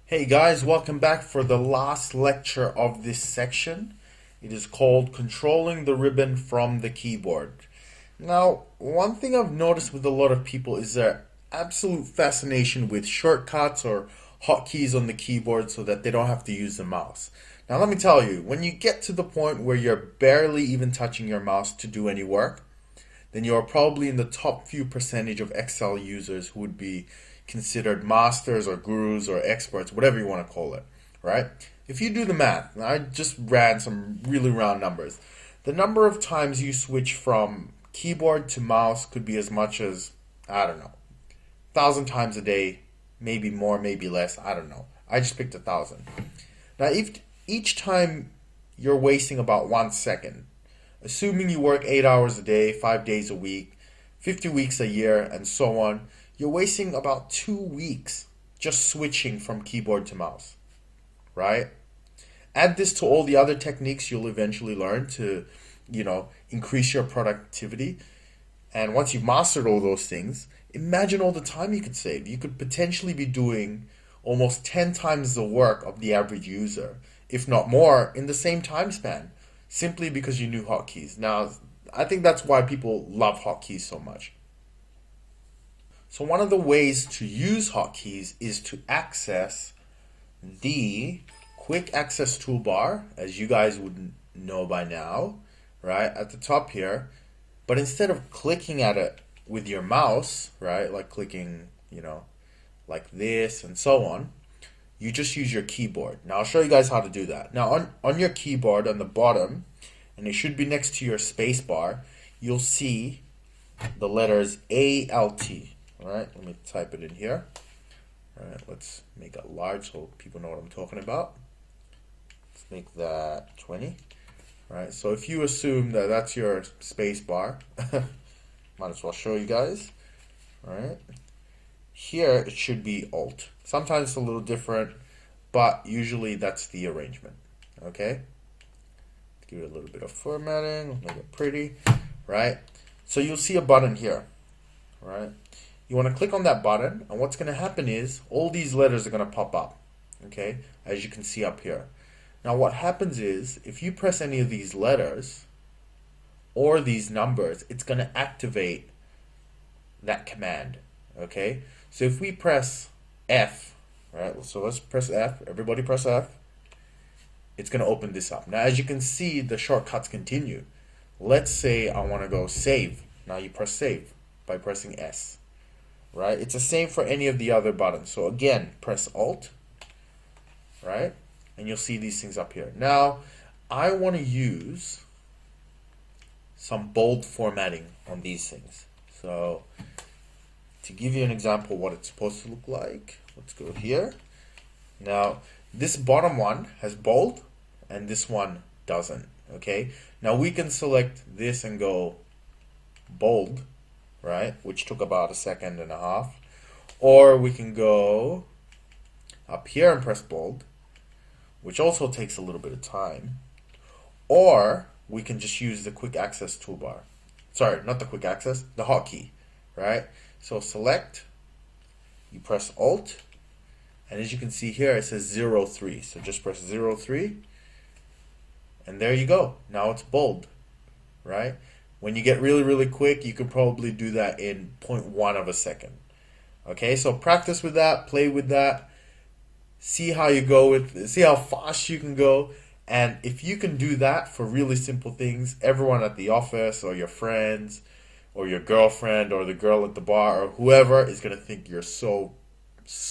Hey guys, welcome back for the last lecture of this section. It is called Controlling the Ribbon from the Keyboard. Now, one thing I've noticed with a lot of people is their absolute fascination with shortcuts or hotkeys on the keyboard so that they don't have to use the mouse. Now, let me tell you, when you get to the point where you're barely even touching your mouse to do any work, then you are probably in the top few percentage of Excel users who would be considered masters or gurus or experts, whatever you want to call it, right? If you do the math, I just ran some really round numbers. The number of times you switch from keyboard to mouse could be as much as, I don't know, 1,000 times a day, maybe more, maybe less, I don't know. I just picked 1,000. Now, if each time you're wasting about 1 second, assuming you work 8 hours a day, 5 days a week, 50 weeks a year, and so on, you're wasting about 2 weeks just switching from keyboard to mouse, right? Add this to all the other techniques you'll eventually learn to, increase your productivity. And once you've mastered all those things, imagine all the time you could save. You could potentially be doing almost 10 times the work of the average user, if not more, in the same time span, simply because you knew hotkeys. Now, I think that's why people love hotkeys so much. So one of the ways to use hotkeys is to access the quick access toolbar, as you guys would know by now, right, at the top here. But instead of clicking at it with your mouse, right, like clicking, like this and so on, you just use your keyboard. Now I'll show you guys how to do that. Now on your keyboard on the bottom, and it should be next to your space bar, you'll see the letters ALT. All right, let me type it in here. All right, let's make it large so people know what I'm talking about. Let's make that 20. All right, so if you assume that that's your space bar, might as well show you guys. All right, here it should be Alt. Sometimes it's a little different, but usually that's the arrangement. Okay, give it a little bit of formatting, make it pretty, right? So you'll see a button here, right? You want to click on that button, and what's going to happen is all these letters are going to pop up, okay, as you can see up here. Now what happens is, if you press any of these letters or these numbers, it's going to activate that command, okay? So if we press F, right, so let's press F, everybody press F, it's going to open this up. Now as you can see, the shortcuts continue. Let's say I want to go save. Now you press save by pressing S. Right? It's the same for any of the other buttons. So again, press Alt, right? And you'll see these things up here. Now, I want to use some bold formatting on these things. So, to give you an example of what it's supposed to look like, let's go here. Now, this bottom one has bold, and this one doesn't, okay? Now, we can select this and go bold, right, which took about 1.5 seconds, or we can go up here and press bold, which also takes a little bit of time, or we can just use the quick access toolbar. Sorry, not the quick access, the hotkey, right? So select, you press Alt, and as you can see here, it says 03. So just press 03, and there you go. Now it's bold, right? When you get really, really quick, you can probably do that in 0.1 of a second. Okay, so practice with that, play with that, see how you go see how fast you can go. And if you can do that for really simple things, everyone at the office or your friends or your girlfriend or the girl at the bar or whoever is going to think you're so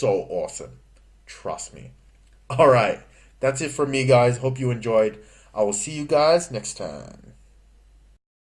awesome. Trust me. All right, that's it for me, guys. Hope you enjoyed. I will see you guys next time.